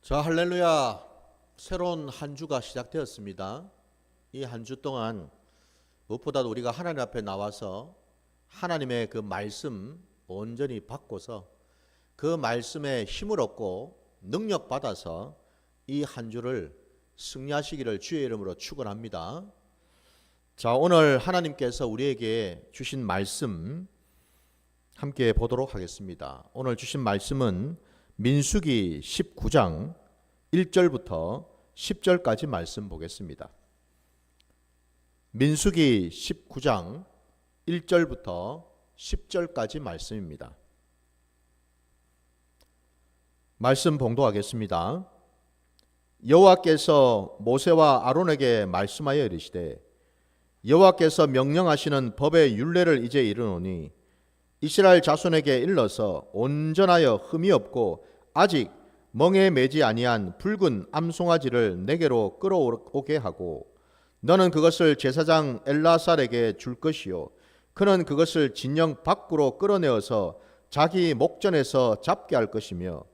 자, 할렐루야. 새로운 한 주가 시작되었습니다. 이 한 주 동안 무엇보다도 우리가 하나님 앞에 나와서 하나님의 그 말씀 온전히 받고서 그 말씀에 힘을 얻고 능력 받아서 이 한 주를 승리하시기를 주의 이름으로 축원합니다. 자, 오늘 하나님께서 우리에게 주신 말씀 함께 보도록 하겠습니다. 오늘 주신 말씀은 민수기 19장 1절부터 10절까지 말씀 보겠습니다. 민수기 19장 1절부터 10절까지 말씀입니다. 말씀 봉독하겠습니다. 여호와께서 모세와 아론에게 말씀하여 이르시되 여호와께서 명령하시는 법의 율례를 이제 이르노니 이스라엘 자손에게 일러서 온전하여 흠이 없고 아직 멍에 매지 아니한 붉은 암송아지를 내게로 끌어오게 하고 너는 그것을 제사장 엘라살에게 줄 것이요 그는 그것을 진영 밖으로 끌어내어서 자기 목전에서 잡게 할 것이며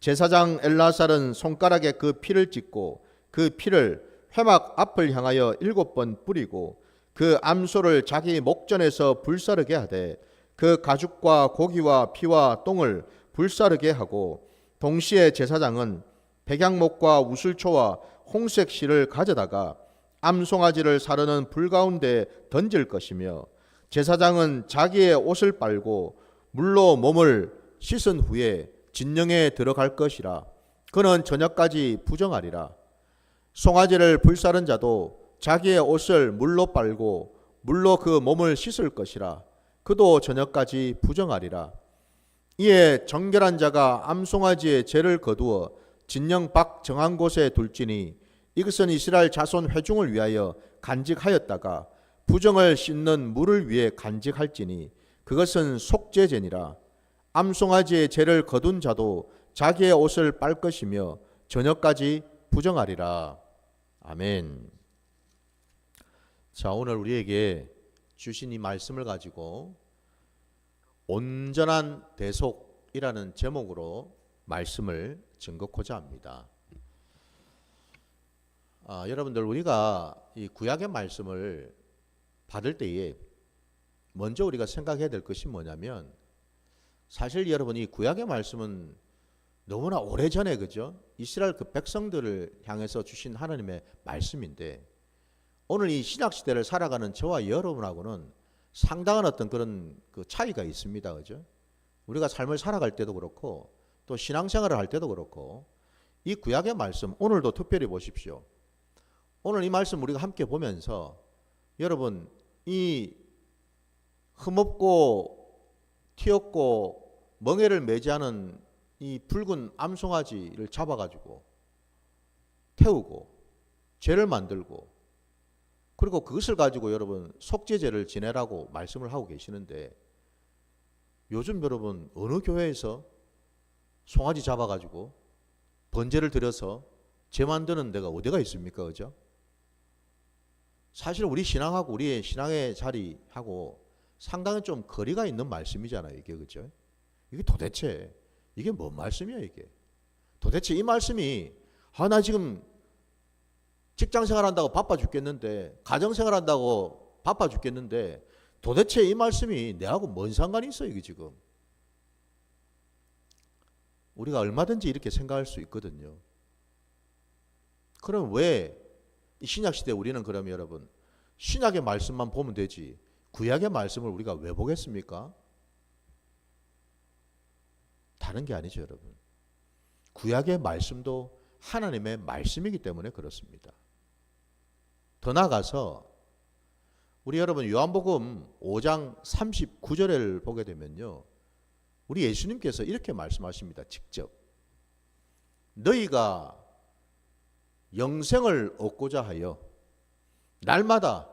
제사장 엘라살은 손가락에 그 피를 찍고 그 피를 회막 앞을 향하여 7번 뿌리고 그 암소를 자기 목전에서 불사르게 하되 그 가죽과 고기와 피와 똥을 불사르게 하고 동시에 제사장은 백양목과 우슬초와 홍색 실을 가져다가 암송아지를 사르는 불 가운데 던질 것이며 제사장은 자기의 옷을 빨고 물로 몸을 씻은 후에 진영에 들어갈 것이라. 그는 저녁까지 부정하리라. 송아지를 불사른 자도 자기의 옷을 물로 빨고 물로 그 몸을 씻을 것이라. 그도 저녁까지 부정하리라. 이에 정결한 자가 암송아지의 죄를 거두어 진영 밖 정한 곳에 둘지니 이것은 이스라엘 자손 회중을 위하여 간직하였다가 부정을 씻는 물을 위해 간직할지니 그것은 속죄제니라. 암송아지의 죄를 거둔 자도 자기의 옷을 빨 것이며 저녁까지 부정하리라. 아멘. 자, 오늘 우리에게 주신 이 말씀을 가지고 온전한 대속이라는 제목으로 말씀을 증거코자 합니다. 여러분들 우리가 이 구약의 말씀을 받을 때에 먼저 우리가 생각해야 될 것이 뭐냐면 사실 여러분 이 구약의 말씀은 너무나 오래전에 그죠? 이스라엘 그 백성들을 향해서 주신 하나님의 말씀인데 오늘 이 신약 시대를 살아가는 저와 여러분하고는 상당한 어떤 그런 그 차이가 있습니다. 그죠? 우리가 삶을 살아갈 때도 그렇고 또 신앙생활을 할 때도 그렇고 이 구약의 말씀 오늘도 특별히 보십시오. 오늘 이 말씀 우리가 함께 보면서 여러분 이 흠없고 튀었고 멍에를 매지 않은 이 붉은 암송아지를 잡아가지고 태우고 죄를 만들고 그리고 그것을 가지고 여러분 속죄제를 지내라고 말씀을 하고 계시는데 요즘 여러분 어느 교회에서 송아지 잡아가지고 번제를 드려서 죄 만드는 데가 어디가 있습니까? 그죠? 사실 우리 신앙하고 우리의 신앙의 자리하고 상당히 좀 거리가 있는 말씀이잖아요. 이게 그죠? 이게 도대체 이게 뭔 말씀이야 이게? 도대체 이 말씀이 나 지금 직장생활 한다고 바빠 죽겠는데 가정생활 한다고 바빠 죽겠는데 도대체 이 말씀이 내하고 뭔 상관이 있어 이게 지금? 우리가 얼마든지 이렇게 생각할 수 있거든요. 그럼 왜 이 신약시대 우리는 그러면 여러분 신약의 말씀만 보면 되지 구약의 말씀을 우리가 왜 보겠습니까? 다른 게 아니죠 여러분. 구약의 말씀도 하나님의 말씀이기 때문에 그렇습니다. 더 나아가서 우리 여러분 요한복음 5장 39절을 보게 되면요. 우리 예수님께서 이렇게 말씀하십니다. 직접. 너희가 영생을 얻고자 하여 날마다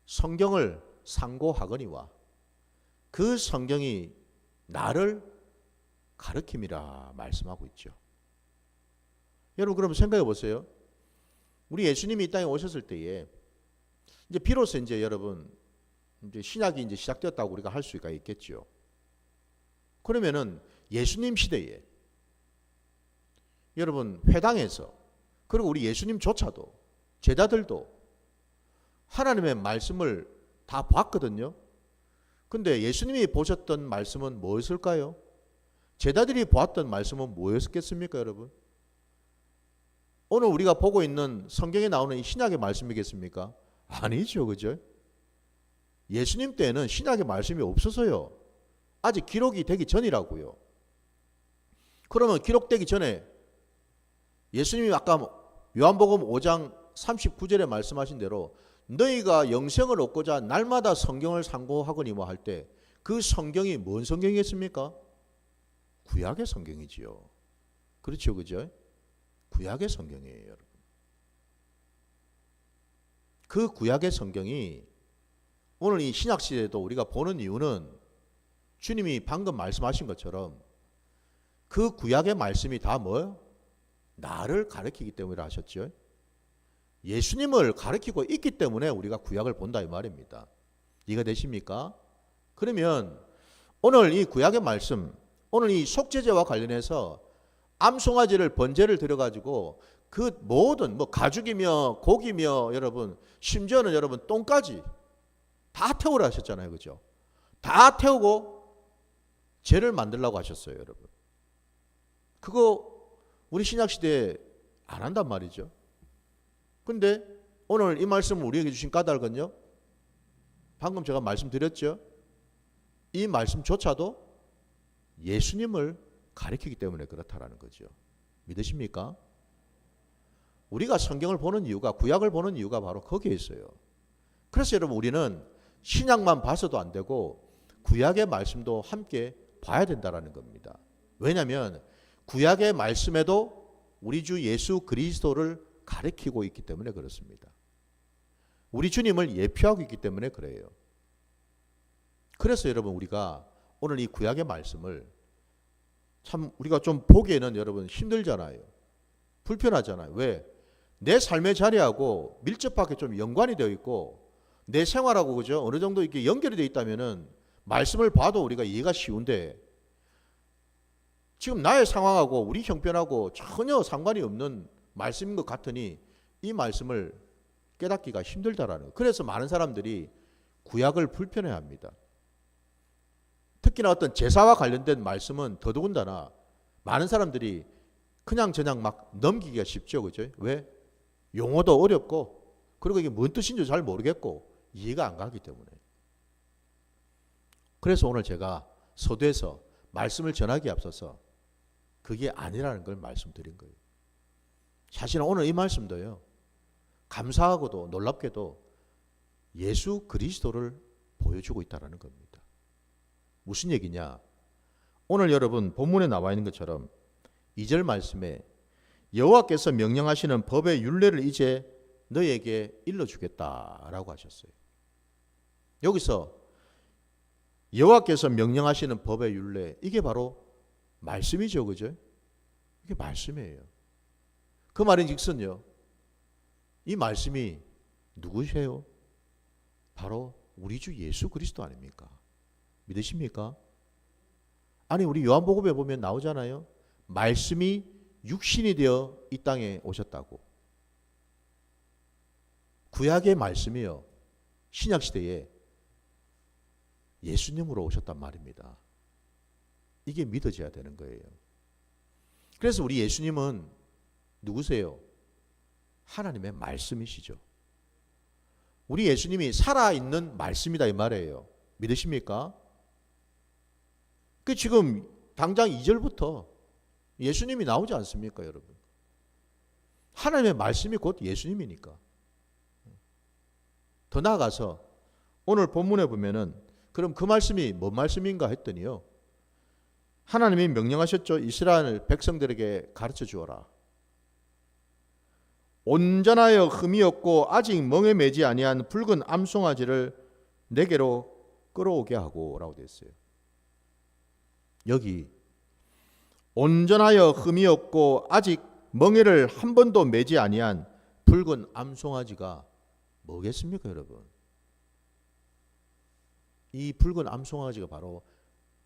성경을 상고하거니와 그 성경이 나를 가르킴이라 말씀하고 있죠. 여러분 그럼 생각해 보세요. 우리 예수님이 이 땅에 오셨을 때에 이제 비로소 이제 여러분 이제 신약이 이제 시작되었다고 우리가 할 수가 있겠죠. 그러면은 예수님 시대에 여러분 회당에서, 그리고 우리 예수님조차도, 제자들도 하나님의 말씀을 다 봤거든요. 근데 예수님이 보셨던 말씀은 뭐였을까요? 제자들이 보았던 말씀은 뭐였겠습니까, 여러분? 오늘 우리가 보고 있는 성경에 나오는 이 신약의 말씀이겠습니까? 아니죠, 그죠? 예수님 때는 신약의 말씀이 없어서요. 아직 기록이 되기 전이라고요. 그러면 기록되기 전에 예수님이 아까 요한복음 5장 39절에 말씀하신 대로 너희가 영생을 얻고자 날마다 성경을 상고하거니와 할 때 그 성경이 뭔 성경이겠습니까? 구약의 성경이지요. 그렇죠, 그죠? 구약의 성경이에요, 여러분. 그 구약의 성경이 오늘 이 신약 시대에도 우리가 보는 이유는 주님이 방금 말씀하신 것처럼 그 구약의 말씀이 다 뭐예요? 나를 가리키기 때문이라 하셨죠. 예수님을 가리키고 있기 때문에 우리가 구약을 본다 이 말입니다. 이해가 되십니까? 그러면 오늘 이 구약의 말씀, 오늘 이 속죄제와 관련해서 암송아지를 번제를 드려가지고 그 모든 뭐 가죽이며 고기며 여러분 심지어는 여러분 똥까지 다 태우라 하셨잖아요, 그죠? 다 태우고 죄를 만들라고 하셨어요, 여러분. 그거 우리 신약 시대에 안 한단 말이죠. 근데 오늘 이 말씀을 우리에게 주신 까닭은요, 방금 제가 말씀드렸죠. 이 말씀조차도 예수님을 가리키기 때문에 그렇다라는 거죠. 믿으십니까? 우리가 성경을 보는 이유가, 구약을 보는 이유가 바로 거기에 있어요. 그래서 여러분 우리는 신약만 봐서도 안 되고 구약의 말씀도 함께 봐야 된다라는 겁니다. 왜냐하면 구약의 말씀에도 우리 주 예수 그리스도를 가리키고 있기 때문에 그렇습니다. 우리 주님을 예표하고 있기 때문에 그래요. 그래서 여러분 우리가 오늘 이 구약의 말씀을 참 우리가 좀 보기에는 여러분 힘들잖아요. 불편하잖아요. 왜? 내 삶의 자리하고 밀접하게 좀 연관이 되어 있고 내 생활하고 그죠? 어느 정도 이렇게 연결이 되어 있다면은 말씀을 봐도 우리가 이해가 쉬운데 지금 나의 상황하고 우리 형편하고 전혀 상관이 없는 말씀인 것 같으니 이 말씀을 깨닫기가 힘들다라는 거예요. 그래서 많은 사람들이 구약을 불편해합니다. 특히나 어떤 제사와 관련된 말씀은 더더군다나 많은 사람들이 그냥 막 넘기기가 쉽죠, 그죠? 왜? 용어도 어렵고 그리고 이게 뭔 뜻인지 잘 모르겠고 이해가 안 가기 때문에. 그래서 오늘 제가 서두에서 말씀을 전하기에 앞서서 그게 아니라는 걸 말씀드린 거예요. 사실은 오늘 이 말씀도요, 감사하고도 놀랍게도 예수 그리스도를 보여주고 있다는 겁니다. 무슨 얘기냐? 오늘 여러분 본문에 나와 있는 것처럼 2절 말씀에 여호와께서 명령하시는 법의 율례를 이제 너에게 일러주겠다라고 하셨어요. 여기서 여호와께서 명령하시는 법의 율례, 이게 바로 말씀이죠, 그죠? 이게 말씀이에요. 그 말인즉슨요, 이 말씀이 누구세요? 바로 우리 주 예수 그리스도 아닙니까? 믿으십니까? 아니 우리 요한복음에 보면 나오잖아요. 말씀이 육신이 되어 이 땅에 오셨다고. 구약의 말씀이요, 신약시대에 예수님으로 오셨단 말입니다. 이게 믿어져야 되는 거예요. 그래서 우리 예수님은 누구세요? 하나님의 말씀이시죠. 우리 예수님이 살아있는 말씀이다 이 말이에요. 믿으십니까? 그 지금 당장 2절부터 예수님이 나오지 않습니까, 여러분? 하나님의 말씀이 곧 예수님이니까. 더 나아가서 오늘 본문에 보면은 그럼 그 말씀이 뭔 말씀인가 했더니요, 하나님이 명령하셨죠. 이스라엘 백성들에게 가르쳐 주어라. 온전하여 흠이 없고 아직 멍에 매지 아니한 붉은 암송아지를 내게로 끌어오게 하고 라고 되어 있어요. 여기 온전하여 흠이 없고 아직 멍에를 한 번도 매지 아니한 붉은 암송아지가 뭐겠습니까, 여러분? 이 붉은 암송아지가 바로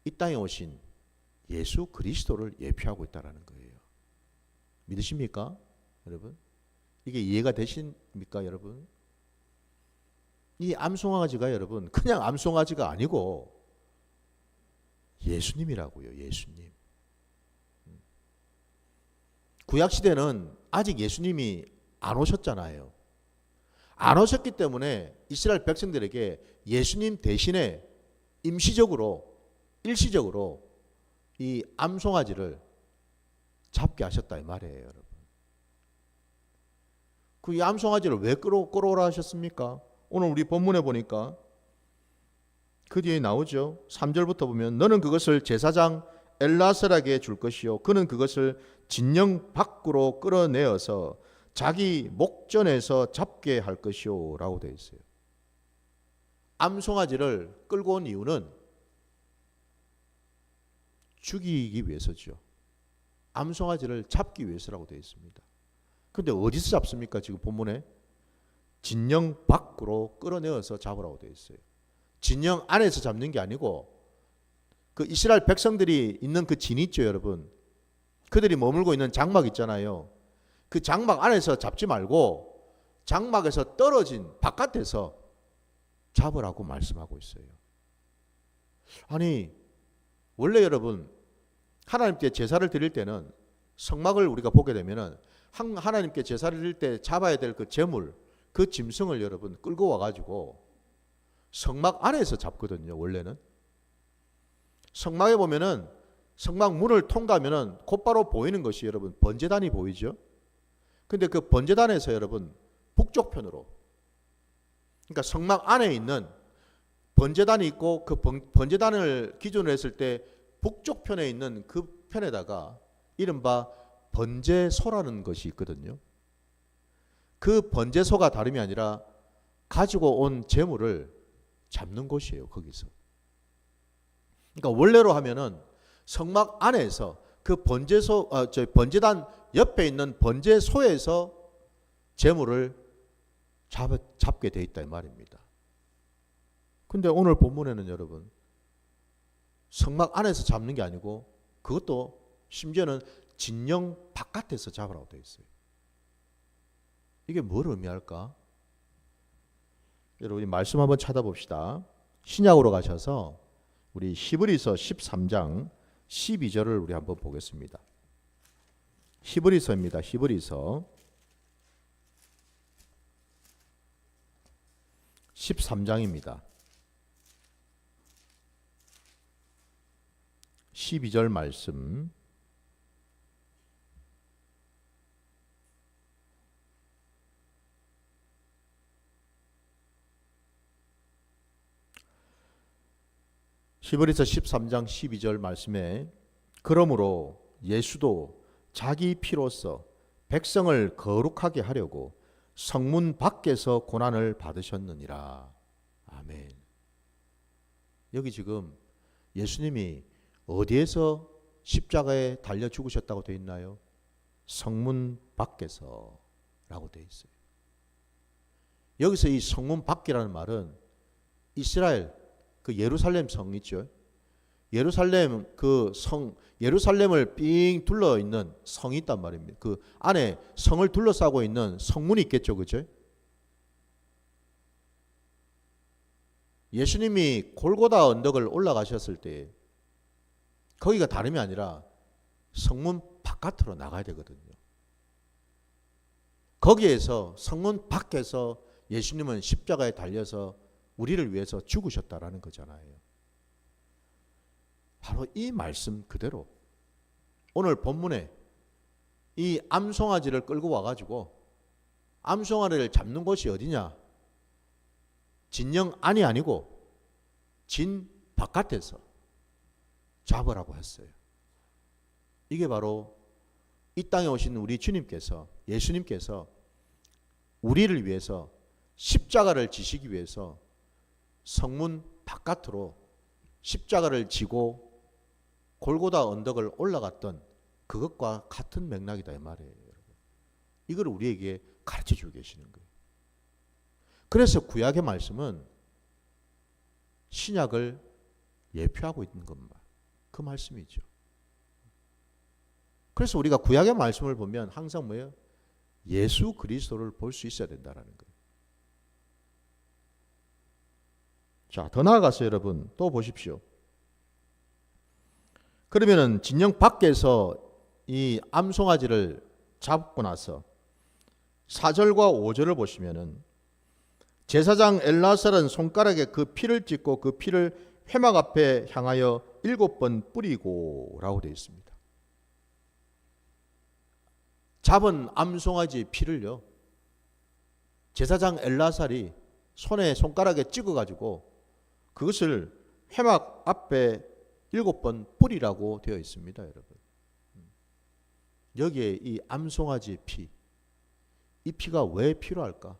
이 땅에 오신 예수 그리스도를 예표하고 있다는 거예요. 믿으십니까? 여러분? 이게 이해가 되십니까, 여러분? 이 암송아지가 여러분 그냥 암송아지가 아니고 예수님이라고요. 예수님. 구약시대는 아직 예수님이 안 오셨잖아요. 안 오셨기 때문에 이스라엘 백성들에게 예수님 대신에 임시적으로 일시적으로 이 암송아지를 잡게 하셨다 이 말이에요. 여러분. 그 이 암송아지를 왜 끌어오라 하셨습니까? 오늘 우리 본문에 보니까 그 뒤에 나오죠. 3절부터 보면 너는 그것을 제사장 엘라살에게 줄 것이요 그는 그것을 진영 밖으로 끌어내어서 자기 목전에서 잡게 할 것이요 라고 되어 있어요. 암송아지를 끌고 온 이유는 죽이기 위해서죠. 암송아지를 잡기 위해서라고 되어 있습니다. 그런데 어디서 잡습니까? 지금 본문에 진영 밖으로 끌어내어서 잡으라고 되어 있어요. 진영 안에서 잡는 게 아니고 그 이스라엘 백성들이 있는 그 진이 있죠, 여러분. 그들이 머물고 있는 장막 있잖아요. 그 장막 안에서 잡지 말고 장막에서 떨어진 바깥에서 잡으라고 말씀하고 있어요. 아니 원래 여러분 하나님께 제사를 드릴 때는 성막을 우리가 보게 되면은 하나님께 제사를 드릴 때 잡아야 될 그 제물, 그 짐승을 여러분 끌고 와가지고 성막 안에서 잡거든요. 원래는 성막에 보면은 성막 문을 통과하면은 곧바로 보이는 것이 여러분 번제단이 보이죠. 근데 그 번제단에서 여러분 북쪽 편으로, 그러니까 성막 안에 있는 번제단이 있고 그 번제단을 기준으로 했을 때 북쪽 편에 있는 그 편에다가 이른바 번제소라는 것이 있거든요. 그 번제소가 다름이 아니라 가지고 온 제물을 잡는 곳이에요. 거기서. 그러니까 원래로 하면은 성막 안에서 그 번제단 옆에 있는 번제소에서 제물을 잡게 돼 있다 이 말입니다. 근데 오늘 본문에는 여러분 성막 안에서 잡는 게 아니고 그것도 심지어는 진영 바깥에서 잡으라고 되어 있어요. 이게 뭘 의미할까? 여러분 말씀 한번 찾아봅시다. 신약으로 가셔서 우리 히브리서 13장 12절을 우리 한번 보겠습니다. 히브리서입니다. 히브리서 13장입니다. 12절 말씀. 히브리서 13장 12절 말씀에 그러므로 예수도 자기 피로써 백성을 거룩하게 하려고 성문 밖에서 고난을 받으셨느니라. 아멘. 여기 지금 예수님이 어디에서 십자가에 달려 죽으셨다고 되어 있나요? 성문 밖에서 라고 되어 있어요. 여기서 이 성문 밖이라는 말은 이스라엘 그 예루살렘 성 있죠. 예루살렘 그 성, 예루살렘을 삥 둘러 있는 성이 있단 말입니다. 그 안에 성을 둘러싸고 있는 성문이 있겠죠, 그죠? 예수님이 골고다 언덕을 올라가셨을 때 거기가 다름이 아니라 성문 바깥으로 나가야 되거든요. 거기에서 성문 밖에서 예수님은 십자가에 달려서 우리를 위해서 죽으셨다라는 거잖아요. 바로 이 말씀 그대로 오늘 본문에 이 암송아지를 끌고 와가지고 암송아지를 잡는 곳이 어디냐? 진영 안이 아니고 진 바깥에서 잡으라고 했어요. 이게 바로 이 땅에 오신 우리 주님께서, 예수님께서 우리를 위해서 십자가를 지시기 위해서 성문 바깥으로 십자가를 지고 골고다 언덕을 올라갔던 그것과 같은 맥락이다 이 말이에요. 여러분. 이걸 우리에게 가르쳐주고 계시는 거예요. 그래서 구약의 말씀은 신약을 예표하고 있는 것만 그 말씀이죠. 그래서 우리가 구약의 말씀을 보면 항상 뭐예요? 예수 그리스도를 볼 수 있어야 된다는 거예요. 자, 더 나아가서 여러분 또 보십시오. 그러면은 진영 밖에서 이 암송아지를 잡고 나서 4절과 5절을 보시면은 제사장 엘라살은 손가락에 그 피를 찍고 그 피를 회막 앞에 향하여 7번 뿌리고 라고 되어 있습니다. 잡은 암송아지 피를요, 제사장 엘라살이 손가락에 찍어가지고 그것을 회막 앞에 7번 뿌리라고 되어 있습니다, 여러분. 여기에 이 암송아지 피, 이 피가 왜 필요할까?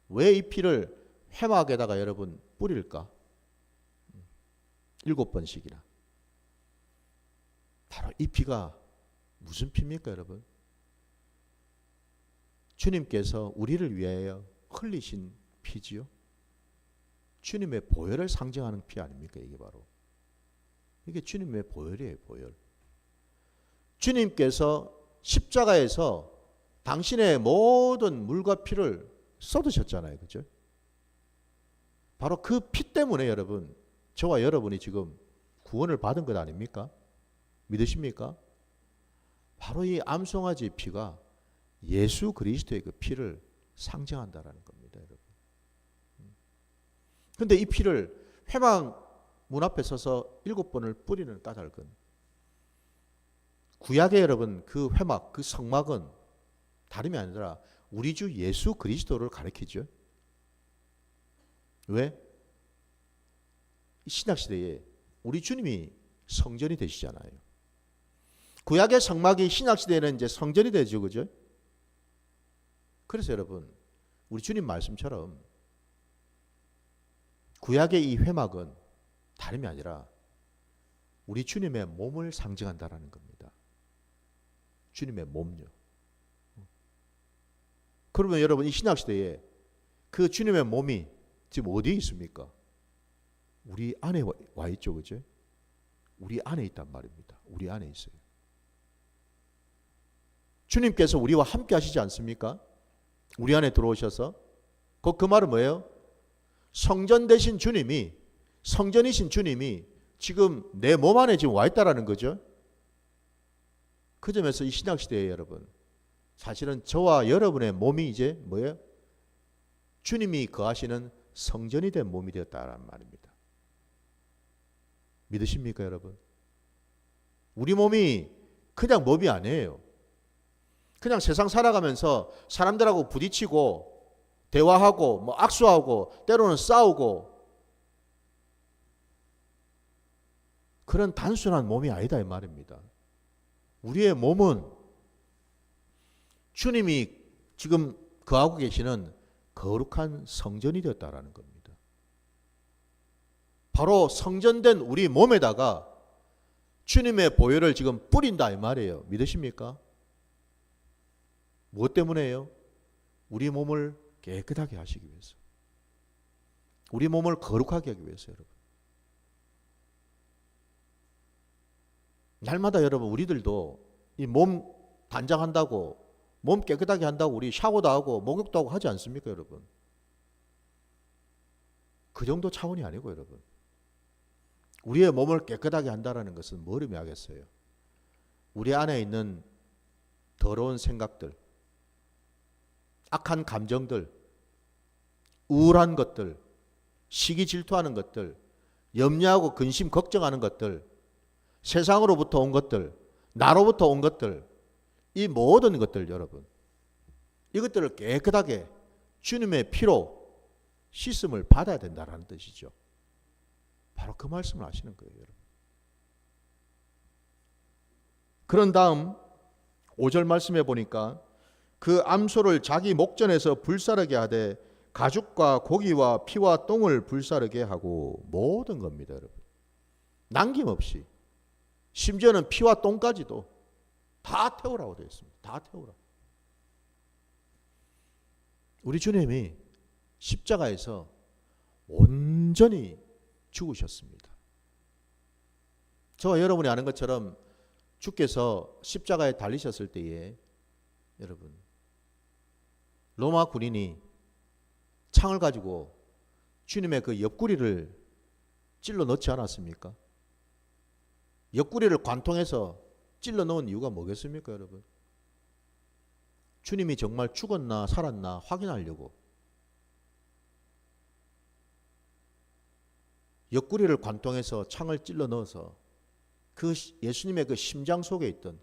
왜 이 피를 회막에다가 여러분 뿌릴까? 7번씩이나. 바로 이 피가 무슨 피입니까, 여러분? 주님께서 우리를 위하여 흘리신 피지요. 주님의 보혈을 상징하는 피 아닙니까? 이게 바로. 이게 주님의 보혈이에요, 보혈. 주님께서 십자가에서 당신의 모든 물과 피를 쏟으셨잖아요. 그죠? 바로 그 피 때문에 여러분, 저와 여러분이 지금 구원을 받은 것 아닙니까? 믿으십니까? 바로 이 암송아지 피가 예수 그리스도의 그 피를 상징한다라는 겁니다, 여러분. 그런데 이 피를 회막 문 앞에 서서 7번을 뿌리는 까닭은, 구약의 여러분 그 회막, 그 성막은 다름이 아니라 우리 주 예수 그리스도를 가리키죠. 왜? 신약시대에 우리 주님이 성전이 되시잖아요. 구약의 성막이 신약시대에는 이제 성전이 되죠. 그죠? 그래서 여러분, 우리 주님 말씀처럼 구약의 이 회막은 다름이 아니라 우리 주님의 몸을 상징한다라는 겁니다. 주님의 몸요. 그러면 여러분, 이 신약시대에 그 주님의 몸이 지금 어디에 있습니까? 우리 안에 와 있죠. 그죠? 우리 안에 있단 말입니다. 우리 안에 있어요. 주님께서 우리와 함께 하시지 않습니까? 우리 안에 들어오셔서. 그 말은 뭐예요? 성전 되신 주님이, 성전이신 주님이 지금 내 몸 안에 지금 와 있다라는 거죠. 그 점에서 이 신약시대에 여러분, 사실은 저와 여러분의 몸이 이제 뭐예요? 주님이 거하시는 성전이 된 몸이 되었다는 말입니다. 믿으십니까, 여러분? 우리 몸이 그냥 몸이 아니에요. 그냥 세상 살아가면서 사람들하고 부딪히고 대화하고 뭐 악수하고 때로는 싸우고 그런 단순한 몸이 아니다 이 말입니다. 우리의 몸은 주님이 지금 거하고 계시는 거룩한 성전이 되었다라는 겁니다. 바로 성전된 우리 몸에다가 주님의 보혈을 지금 뿌린다 이 말이에요. 믿으십니까? 무엇 때문에요? 우리 몸을 깨끗하게 하시기 위해서. 우리 몸을 거룩하게 하기 위해서 여러분. 날마다 여러분 우리들도 이 몸 단장한다고, 몸 깨끗하게 한다고 우리 샤워도 하고 목욕도 하고 하지 않습니까, 여러분? 그 정도 차원이 아니고 여러분. 우리의 몸을 깨끗하게 한다는 것은 뭘 의미하겠어요? 우리 안에 있는 더러운 생각들, 악한 감정들, 우울한 것들, 시기 질투하는 것들, 염려하고 근심 걱정하는 것들, 세상으로부터 온 것들, 나로부터 온 것들, 이 모든 것들 여러분, 이것들을 깨끗하게 주님의 피로 씻음을 받아야 된다는 뜻이죠. 바로 그 말씀을 하시는 거예요, 여러분. 그런 다음 5절 말씀해 보니까 그 암소를 자기 목전에서 불사르게 하되 가죽과 고기와 피와 똥을 불사르게 하고 모든 겁니다, 여러분. 남김없이. 심지어는 피와 똥까지도 다 태우라고 되어 있습니다. 다 태우라. 우리 주님이 십자가에서 온전히 죽으셨습니다. 저와 여러분이 아는 것처럼 주께서 십자가에 달리셨을 때에 여러분 로마 군인이 창을 가지고 주님의 그 옆구리를 찔러 넣지 않았습니까? 옆구리를 관통해서 찔러 넣은 이유가 뭐겠습니까, 여러분? 주님이 정말 죽었나 살았나 확인하려고 옆구리를 관통해서 창을 찔러 넣어서 그 예수님의 그 심장 속에 있던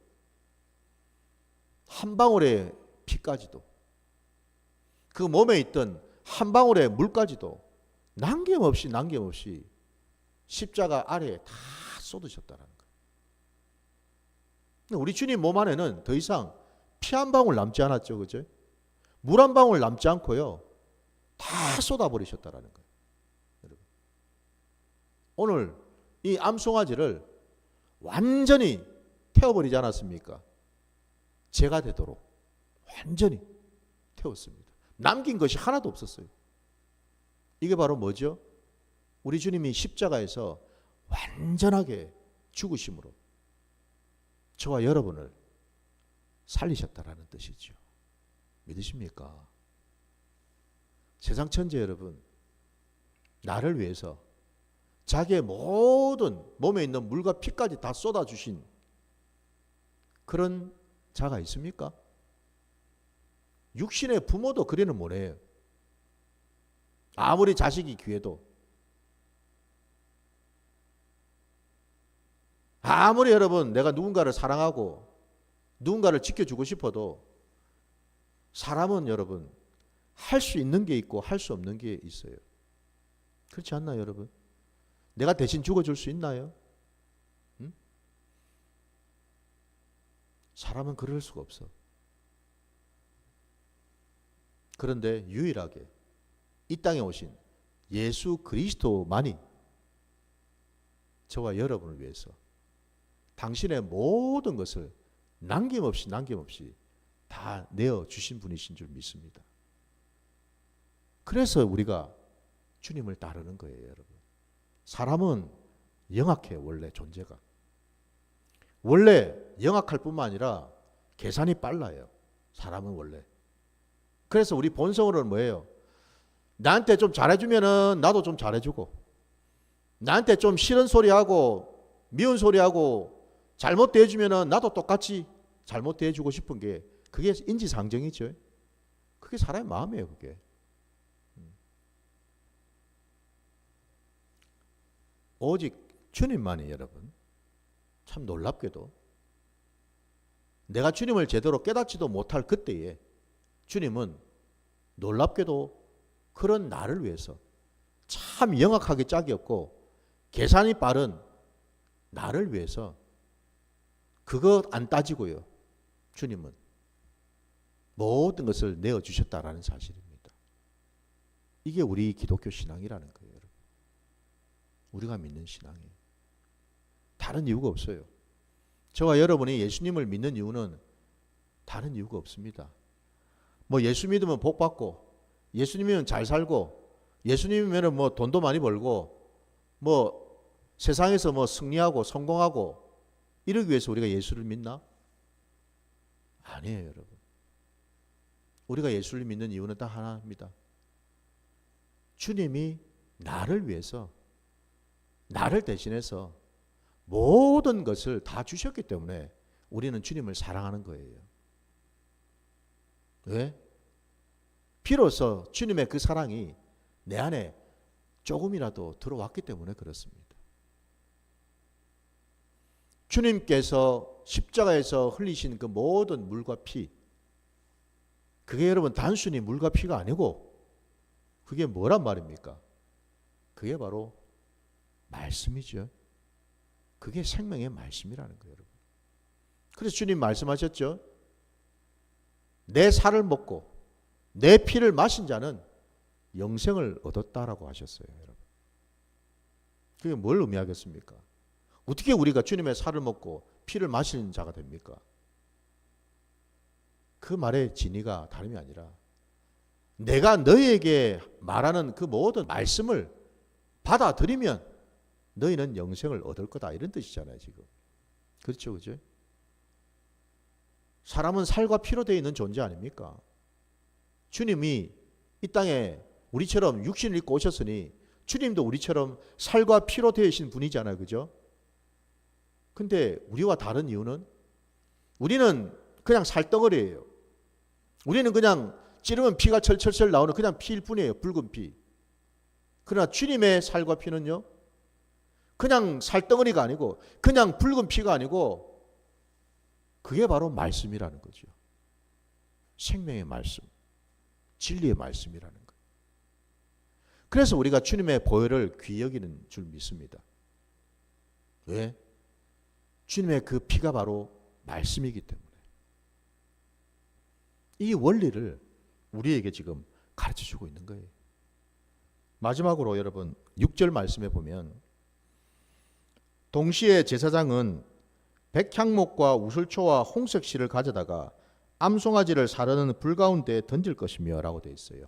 한 방울의 피까지도 그 몸에 있던 한 방울의 물까지도 남김없이 십자가 아래에 다 쏟으셨다는 거예요. 우리 주님 몸 안에는 더 이상 피 한 방울 남지 않았죠, 그죠? 물 한 방울 남지 않고요, 다 쏟아버리셨다라는 거예요. 여러분, 오늘 이 암송아지를 완전히 태워버리지 않았습니까? 제가 되도록 완전히 태웠습니다. 남긴 것이 하나도 없었어요. 이게 바로 뭐죠? 우리 주님이 십자가에서 완전하게 죽으심으로 저와 여러분을 살리셨다라는 뜻이죠. 믿으십니까? 세상 천재 여러분, 나를 위해서 자기의 모든 몸에 있는 물과 피까지 다 쏟아주신 그런 자가 있습니까? 육신의 부모도 그리는 못해요. 아무리 자식이 귀해도, 아무리 여러분 내가 누군가를 사랑하고 누군가를 지켜주고 싶어도 사람은 여러분 할 수 있는 게 있고 할 수 없는 게 있어요. 그렇지 않나요, 여러분? 내가 대신 죽어줄 수 있나요? 응? 사람은 그럴 수가 없어. 그런데 유일하게 이 땅에 오신 예수 그리스도만이 저와 여러분을 위해서 당신의 모든 것을 남김없이 다 내어주신 분이신 줄 믿습니다. 그래서 우리가 주님을 따르는 거예요, 여러분. 사람은 영악해요, 원래 존재가. 원래 영악할 뿐만 아니라 계산이 빨라요, 사람은 원래. 그래서 우리 본성으로는 뭐예요? 나한테 좀 잘해주면은 나도 좀 잘해주고, 나한테 좀 싫은 소리하고 미운 소리하고 잘못 대해주면은 나도 똑같이 잘못 대해주고 싶은 게 그게 인지상정이죠. 그게 사람의 마음이에요, 그게. 오직 주님만이 여러분, 참 놀랍게도 내가 주님을 제대로 깨닫지도 못할 그때에 주님은 놀랍게도 그런 나를 위해서 참 영악하게 짝이 없고 계산이 빠른 나를 위해서 그거 안 따지고요, 주님은 모든 것을 내어주셨다라는 사실입니다. 이게 우리 기독교 신앙이라는 거예요, 여러분. 우리가 믿는 신앙이에요. 다른 이유가 없어요. 저와 여러분이 예수님을 믿는 이유는 다른 이유가 없습니다. 뭐 예수 믿으면 복 받고, 예수님이면 잘 살고, 예수님이면 뭐 돈도 많이 벌고, 뭐 세상에서 뭐 승리하고 성공하고 이러기 위해서 우리가 예수를 믿나? 아니에요, 여러분. 우리가 예수를 믿는 이유는 딱 하나입니다. 주님이 나를 위해서, 나를 대신해서 모든 것을 다 주셨기 때문에 우리는 주님을 사랑하는 거예요. 왜? 비로소 주님의 그 사랑이 내 안에 조금이라도 들어왔기 때문에 그렇습니다. 주님께서 십자가에서 흘리신 그 모든 물과 피, 그게 여러분 단순히 물과 피가 아니고 그게 뭐란 말입니까? 그게 바로 말씀이죠. 그게 생명의 말씀이라는 거예요, 여러분. 그래서 주님 말씀하셨죠. 내 살을 먹고 내 피를 마신 자는 영생을 얻었다라고 하셨어요, 여러분. 그게 뭘 의미하겠습니까? 어떻게 우리가 주님의 살을 먹고 피를 마시는 자가 됩니까? 그 말의 진의가 다름이 아니라 내가 너희에게 말하는 그 모든 말씀을 받아들이면 너희는 영생을 얻을 거다, 이런 뜻이잖아요, 지금. 그렇죠, 그죠? 사람은 살과 피로 되어 있는 존재 아닙니까? 주님이 이 땅에 우리처럼 육신을 입고 오셨으니 주님도 우리처럼 살과 피로 되어 계신 분이잖아요. 그죠? 근데 우리와 다른 이유는 우리는 그냥 살덩어리예요. 우리는 그냥 찌르면 피가 철철철 나오는 그냥 피일 뿐이에요. 붉은 피. 그러나 주님의 살과 피는요, 그냥 살덩어리가 아니고 그냥 붉은 피가 아니고 그게 바로 말씀이라는 거죠. 생명의 말씀, 진리의 말씀이라는 거예요. 그래서 우리가 주님의 보혈을 귀히 여기는 줄 믿습니다. 왜? 주님의 그 피가 바로 말씀이기 때문에. 이 원리를 우리에게 지금 가르쳐주고 있는 거예요. 마지막으로 여러분 6절 말씀에 보면 동시에 제사장은 백향목과 우슬초와 홍색실을 가져다가 암송아지를 사르는 불 가운데 던질 것이며 라고 되어 있어요.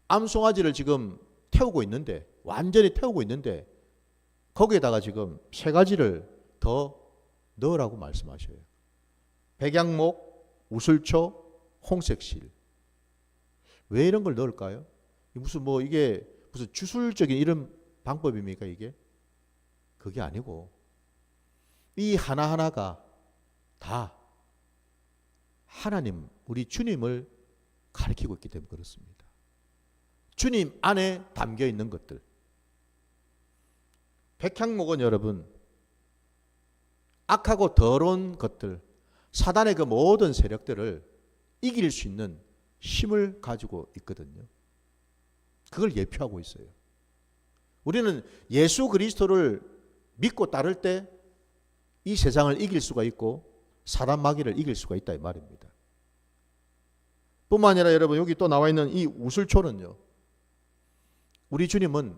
암송아지를 지금 태우고 있는데, 완전히 태우고 있는데 거기에다가 지금 세 가지를 더 넣으라고 말씀하셔요. 백향목, 우슬초, 홍색실. 왜 이런 걸 넣을까요? 이게 무슨 주술적인 이런 방법입니까 이게? 그게 아니고 이 하나하나가 다 하나님, 우리 주님을 가리키고 있기 때문에 그렇습니다. 주님 안에 담겨 있는 것들. 백향목은 여러분 악하고 더러운 것들, 사단의 그 모든 세력들을 이길 수 있는 힘을 가지고 있거든요. 그걸 예표하고 있어요. 우리는 예수 그리스도를 믿고 따를 때 이 세상을 이길 수가 있고 사단 마귀를 이길 수가 있다 이 말입니다. 뿐만 아니라 여러분 여기 또 나와 있는 이 우슬초는요, 우리 주님은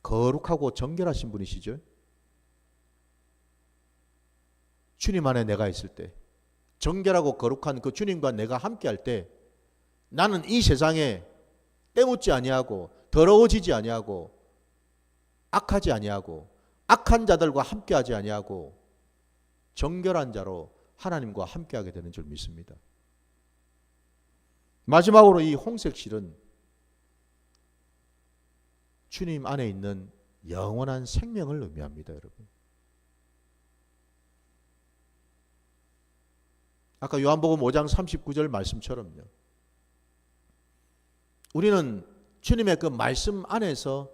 거룩하고 정결하신 분이시죠. 주님 안에 내가 있을 때, 정결하고 거룩한 그 주님과 내가 함께 할 때 나는 이 세상에 때묻지 아니하고 더러워지지 아니하고 악하지 아니하고 악한 자들과 함께하지 아니하고 정결한 자로 하나님과 함께하게 되는 줄 믿습니다. 마지막으로 이 홍색실은 주님 안에 있는 영원한 생명을 의미합니다, 여러분. 아까 요한복음 5장 39절 말씀처럼요. 우리는 주님의 그 말씀 안에서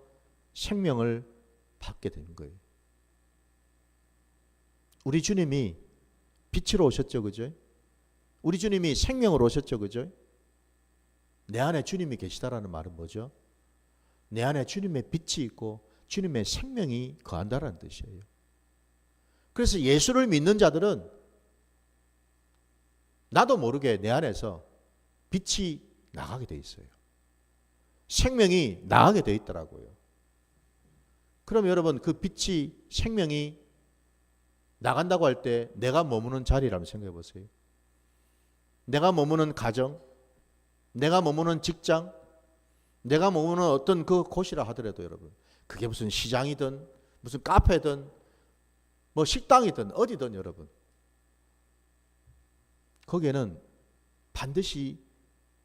생명을 받게 되는 거예요. 우리 주님이 빛으로 오셨죠, 그죠? 우리 주님이 생명으로 오셨죠, 그죠? 내 안에 주님이 계시다라는 말은 뭐죠? 내 안에 주님의 빛이 있고 주님의 생명이 거한다라는 뜻이에요. 그래서 예수를 믿는 자들은 나도 모르게 내 안에서 빛이 나가게 돼 있어요. 생명이 나가게 돼 있더라고요. 그럼 여러분 그 빛이 생명이 나간다고 할 때 내가 머무는 자리라면 생각해 보세요. 내가 머무는 가정, 내가 머무는 직장, 내가 머무는 어떤 그 곳이라 하더라도 여러분, 그게 무슨 시장이든 무슨 카페든 뭐 식당이든 어디든 여러분, 거기에는 반드시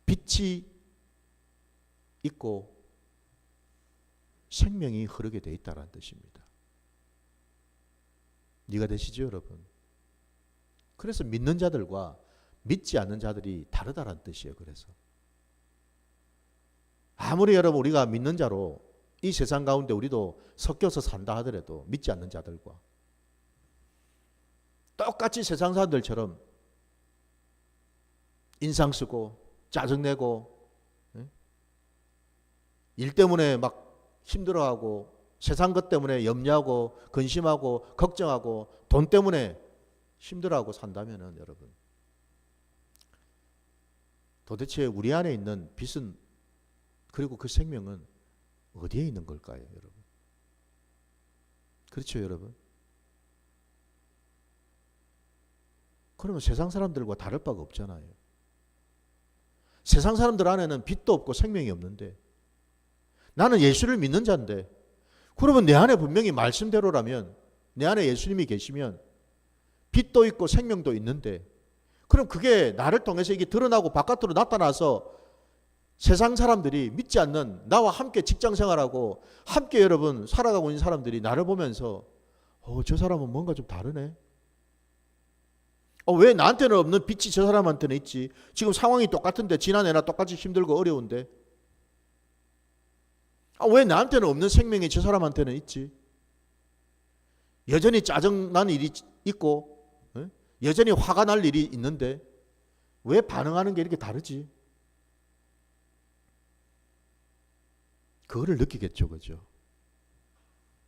빛이 있고 생명이 흐르게 돼 있다는 뜻입니다. 이해가 되시죠, 여러분? 그래서 믿는 자들과 믿지 않는 자들이 다르다는 뜻이에요. 그래서 아무리 여러분 우리가 믿는 자로 이 세상 가운데 우리도 섞여서 산다 하더라도 믿지 않는 자들과 똑같이 세상 사람들처럼 인상 쓰고 짜증내고 일 때문에 막 힘들어하고 세상 것 때문에 염려하고 근심하고 걱정하고 돈 때문에 힘들어하고 산다면은 여러분, 도대체 우리 안에 있는 빛은, 그리고 그 생명은 어디에 있는 걸까요, 여러분? 그렇죠, 여러분? 그러면 세상 사람들과 다를 바가 없잖아요. 세상 사람들 안에는 빛도 없고 생명이 없는데 나는 예수를 믿는 자인데, 그러면 내 안에 분명히 말씀대로라면, 내 안에 예수님이 계시면 빛도 있고 생명도 있는데 그럼 그게 나를 통해서 이게 드러나고 바깥으로 나타나서 세상 사람들이 믿지 않는 나와 함께 직장 생활하고 함께 여러분 살아가고 있는 사람들이 나를 보면서 저 사람은 뭔가 좀 다르네. 왜 나한테는 없는 빛이 저 사람한테는 있지? 지금 상황이 똑같은데 지난해나 똑같이 힘들고 어려운데 왜 나한테는 없는 생명이 저 사람한테는 있지? 여전히 짜증나는 일이 있고 여전히 화가 날 일이 있는데 왜 반응하는 게 이렇게 다르지? 그거를 느끼겠죠. 그죠?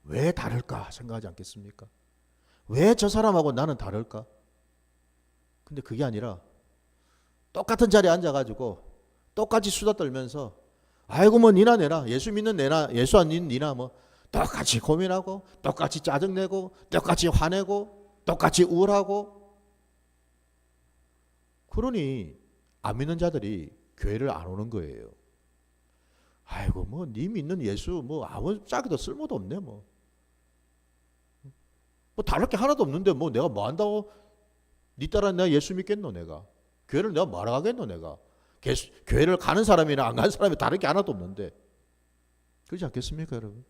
왜 다를까 생각하지 않겠습니까? 왜 저 사람하고 나는 다를까? 근데 그게 아니라 똑같은 자리에 앉아가지고 똑같이 수다 떨면서 아이고 뭐 니나 내나 예수 믿는 내나 예수 안 믿는 니나 뭐 똑같이 고민하고 똑같이 짜증내고 똑같이 화내고 똑같이 우울하고 그러니 안 믿는 자들이 교회를 안 오는 거예요. 아이고 뭐 니 믿는 예수 뭐 아무 짝에도 쓸모도 없네 뭐 다를 게 하나도 없는데 뭐 내가 뭐 한다고 니 따라 내가 예수 믿겠노 내가 교회를 내가 뭐하러 가겠노 내가 교회를 가는 사람이나 안 가는 사람이 다를 게 하나도 없는데 그렇지 않겠습니까 여러분?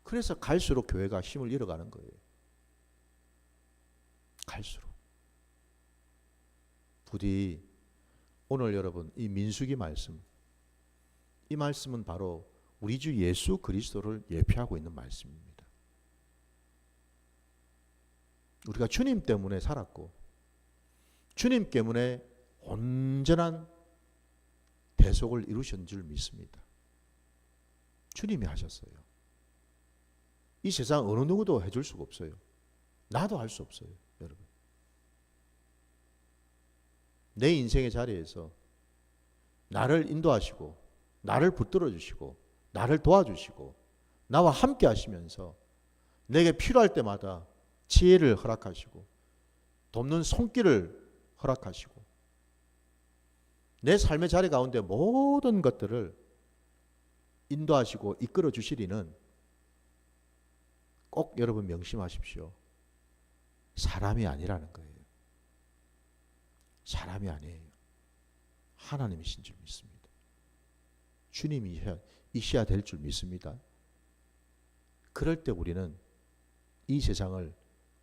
그래서 갈수록 교회가 힘을 잃어가는 거예요. 갈수록 부디 오늘 여러분 이 민수기 말씀 이 말씀은 바로 우리 주 예수 그리스도를 예표하고 있는 말씀입니다. 우리가 주님 때문에 살았고 주님 때문에 온전한 대속을 이루신 줄 믿습니다. 주님이 하셨어요. 이 세상 어느 누구도 해줄 수가 없어요. 나도 할 수 없어요. 여러분 내 인생의 자리에서 나를 인도하시고 나를 붙들어 주시고 나를 도와주시고 나와 함께 하시면서 내게 필요할 때마다 지혜를 허락하시고 돕는 손길을 허락하시고 내 삶의 자리 가운데 모든 것들을 인도하시고 이끌어 주시리는 꼭 여러분 명심하십시오. 사람이 아니라는 거예요. 사람이 아니에요. 하나님이신 줄 믿습니다. 주님이셔야 될 줄 믿습니다. 그럴 때 우리는 이 세상을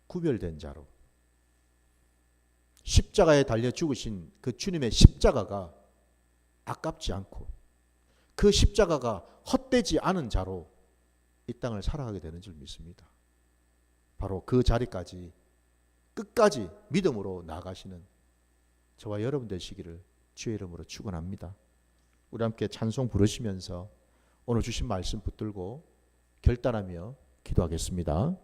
구별된 자로 십자가에 달려 죽으신 그 주님의 십자가가 아깝지 않고 그 십자가가 헛되지 않은 자로 이 땅을 살아가게 되는 줄 믿습니다. 바로 그 자리까지 끝까지 믿음으로 나아가시는 저와 여러분 되시기를 주의 이름으로 축원합니다. 우리 함께 찬송 부르시면서 오늘 주신 말씀 붙들고 결단하며 기도하겠습니다.